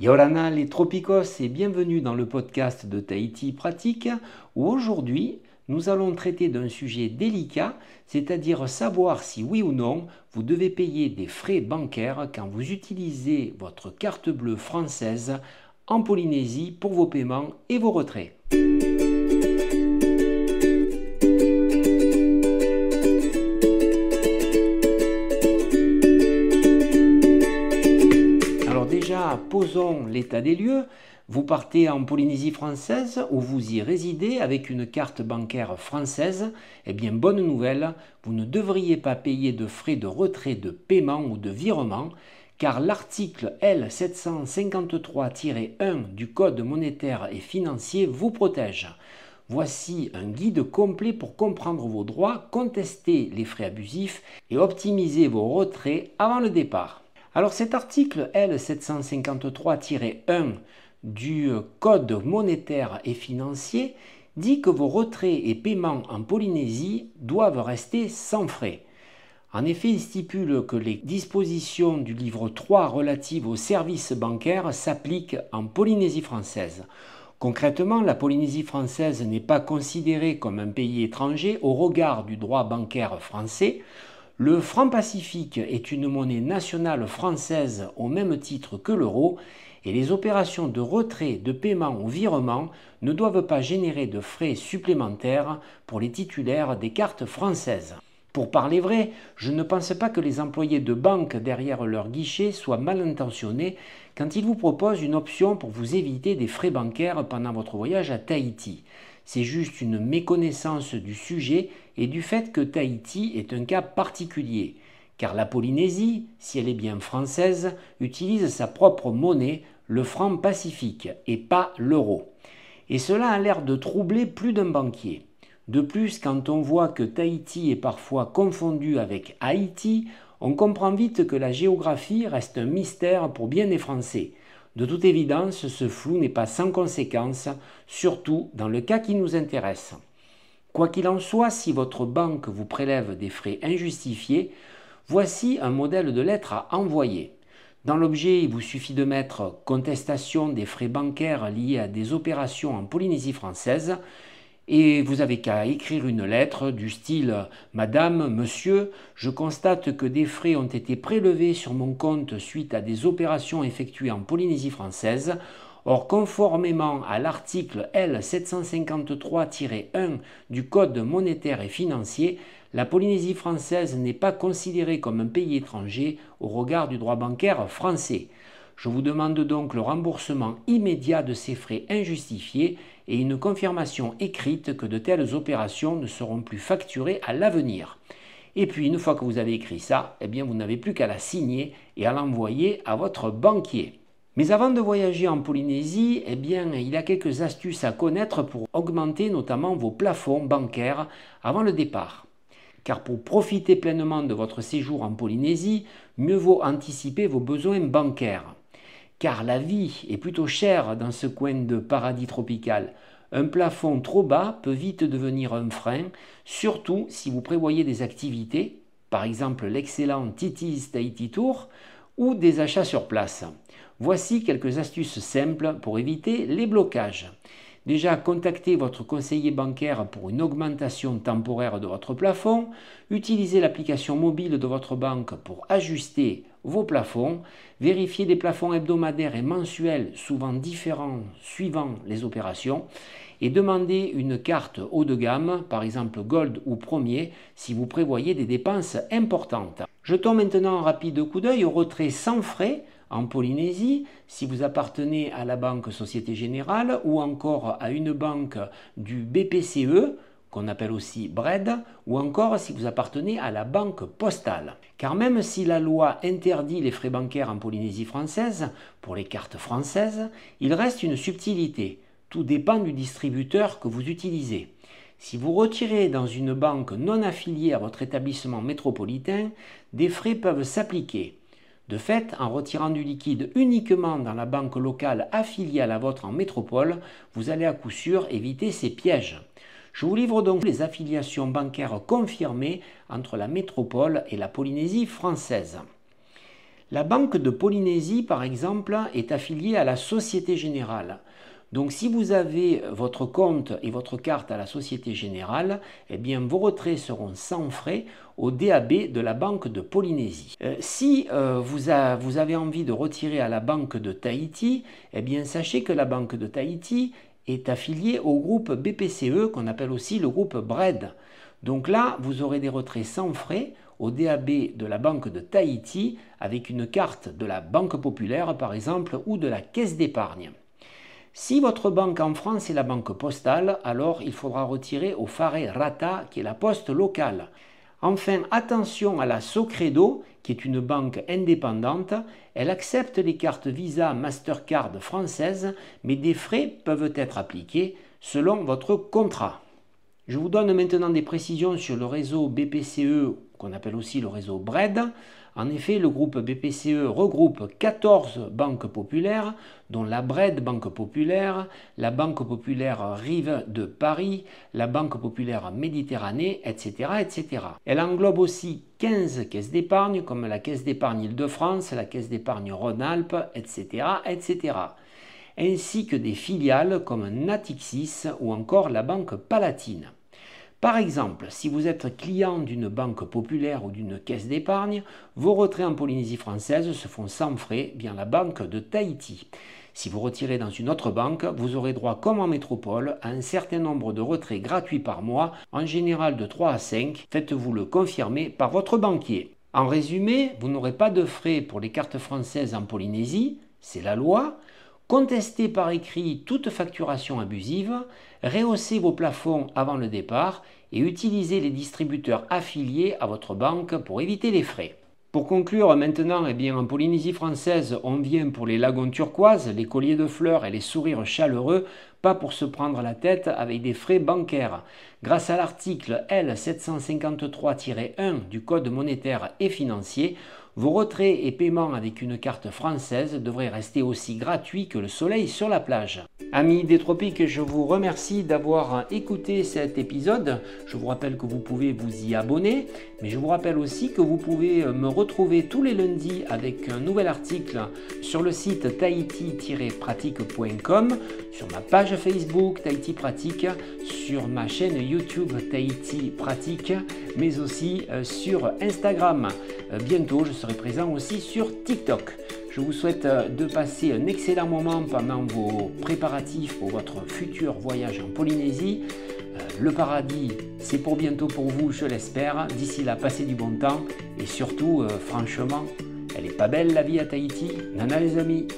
Yorana les tropicos et bienvenue dans le podcast de Tahiti Pratique où aujourd'hui nous allons traiter d'un sujet délicat, c'est-à-dire savoir si oui ou non vous devez payer des frais bancaires quand vous utilisez votre carte bleue française en Polynésie pour vos paiements et vos retraits. Posons l'état des lieux. Vous partez en Polynésie française où vous y résidez avec une carte bancaire française. Eh bien, bonne nouvelle, vous ne devriez pas payer de frais de retrait de paiement ou de virement car l'article L753-1 du Code monétaire et financier vous protège. Voici un guide complet pour comprendre vos droits, contester les frais abusifs et optimiser vos retraits avant le départ. Alors cet article L753-1 du Code monétaire et financier dit que vos retraits et paiements en Polynésie doivent rester sans frais. En effet, il stipule que les dispositions du livre 3 relatives aux services bancaires s'appliquent en Polynésie française. Concrètement, la Polynésie française n'est pas considérée comme un pays étranger au regard du droit bancaire français. Le franc Pacifique est une monnaie nationale française au même titre que l'euro et les opérations de retrait, de paiement ou virement ne doivent pas générer de frais supplémentaires pour les titulaires des cartes françaises. Pour parler vrai, je ne pense pas que les employés de banque derrière leur guichet soient mal intentionnés quand ils vous proposent une option pour vous éviter des frais bancaires pendant votre voyage à Tahiti. C'est juste une méconnaissance du sujet et du fait que Tahiti est un cas particulier, car la Polynésie, si elle est bien française, utilise sa propre monnaie, le franc Pacifique, et pas l'euro. Et cela a l'air de troubler plus d'un banquier. De plus, quand on voit que Tahiti est parfois confondu avec Haïti, on comprend vite que la géographie reste un mystère pour bien des Français. De toute évidence, ce flou n'est pas sans conséquence, surtout dans le cas qui nous intéresse. Quoi qu'il en soit, si votre banque vous prélève des frais injustifiés, voici un modèle de lettre à envoyer. Dans l'objet, il vous suffit de mettre « Contestation des frais bancaires liés à des opérations en Polynésie française » et vous avez qu'à écrire une lettre du style « Madame, Monsieur, je constate que des frais ont été prélevés sur mon compte suite à des opérations effectuées en Polynésie française. Or, conformément à l'article L753-1 du Code monétaire et financier, la Polynésie française n'est pas considérée comme un pays étranger au regard du droit bancaire français. Je vous demande donc le remboursement immédiat de ces frais injustifiés et une confirmation écrite que de telles opérations ne seront plus facturées à l'avenir. Et puis, une fois que vous avez écrit ça, eh bien, vous n'avez plus qu'à la signer et à l'envoyer à votre banquier. Mais avant de voyager en Polynésie, eh bien, il y a quelques astuces à connaître pour augmenter notamment vos plafonds bancaires avant le départ. Car pour profiter pleinement de votre séjour en Polynésie, mieux vaut anticiper vos besoins bancaires. Car la vie est plutôt chère dans ce coin de paradis tropical. Un plafond trop bas peut vite devenir un frein, surtout si vous prévoyez des activités, par exemple l'excellent Titi's Tahiti Tour, ou des achats sur place. Voici quelques astuces simples pour éviter les blocages. Déjà, contactez votre conseiller bancaire pour une augmentation temporaire de votre plafond. Utilisez l'application mobile de votre banque pour ajuster vos plafonds. Vérifiez les plafonds hebdomadaires et mensuels, souvent différents suivant les opérations. Et demandez une carte haut de gamme, par exemple Gold ou Premier, si vous prévoyez des dépenses importantes. Jetons maintenant un rapide coup d'œil au retrait sans frais en Polynésie, si vous appartenez à la banque Société Générale ou encore à une banque du BPCE, qu'on appelle aussi BRED, ou encore si vous appartenez à la banque postale. Car même si la loi interdit les frais bancaires en Polynésie française, pour les cartes françaises, il reste une subtilité. Tout dépend du distributeur que vous utilisez. Si vous retirez dans une banque non affiliée à votre établissement métropolitain, des frais peuvent s'appliquer. De fait, en retirant du liquide uniquement dans la banque locale affiliée à la vôtre en métropole, vous allez à coup sûr éviter ces pièges. Je vous livre donc les affiliations bancaires confirmées entre la métropole et la Polynésie française. La Banque de Polynésie, par exemple, est affiliée à la Société Générale. Donc si vous avez votre compte et votre carte à la Société Générale, eh bien vos retraits seront sans frais au DAB de la Banque de Polynésie. Si vous avez envie de retirer à la Banque de Tahiti, eh bien sachez que la Banque de Tahiti est affiliée au groupe BPCE, qu'on appelle aussi le groupe BRED. Donc là, vous aurez des retraits sans frais au DAB de la Banque de Tahiti avec une carte de la Banque Populaire par exemple ou de la Caisse d'épargne. Si votre banque en France est la Banque Postale, alors il faudra retirer au Whare Rata qui est la poste locale. Enfin, attention à la Socredo qui est une banque indépendante. Elle accepte les cartes Visa Mastercard françaises, mais des frais peuvent être appliqués selon votre contrat. Je vous donne maintenant des précisions sur le réseau BPCE, qu'on appelle aussi le réseau BRED. En effet, le groupe BPCE regroupe 14 banques populaires, dont la BRED Banque Populaire, la Banque Populaire Rive de Paris, la Banque Populaire Méditerranée, etc., etc. Elle englobe aussi 15 caisses d'épargne, comme la Caisse d'épargne Île-de-France, la Caisse d'épargne Rhône-Alpes, etc., etc., ainsi que des filiales comme Natixis ou encore la Banque Palatine. Par exemple, si vous êtes client d'une banque populaire ou d'une caisse d'épargne, vos retraits en Polynésie française se font sans frais via la Banque de Tahiti. Si vous retirez dans une autre banque, vous aurez droit, comme en métropole, à un certain nombre de retraits gratuits par mois, en général de 3 à 5. Faites-vous le confirmer par votre banquier. En résumé, vous n'aurez pas de frais pour les cartes françaises en Polynésie, c'est la loi. Contestez par écrit toute facturation abusive, rehaussez vos plafonds avant le départ et utilisez les distributeurs affiliés à votre banque pour éviter les frais. Pour conclure maintenant, en Polynésie française, on vient pour les lagons turquoises, les colliers de fleurs et les sourires chaleureux, pas pour se prendre la tête avec des frais bancaires. Grâce à l'article L753-1 du Code monétaire et financier, vos retraits et paiements avec une carte française devraient rester aussi gratuits que le soleil sur la plage. Amis des tropiques, je vous remercie d'avoir écouté cet épisode. Je vous rappelle que vous pouvez vous y abonner, mais je vous rappelle aussi que vous pouvez me retrouver tous les lundis avec un nouvel article sur le site tahiti-pratique.com, sur ma page Facebook Tahiti Pratique, sur ma chaîne YouTube Tahiti Pratique, mais aussi sur Instagram. Bientôt, je serai présent aussi sur TikTok. Je vous souhaite de passer un excellent moment pendant vos préparatifs pour votre futur voyage en Polynésie. Le paradis, c'est pour bientôt pour vous, je l'espère. D'ici là, passez du bon temps et surtout, franchement, elle est pas belle la vie à Tahiti. Nana les amis.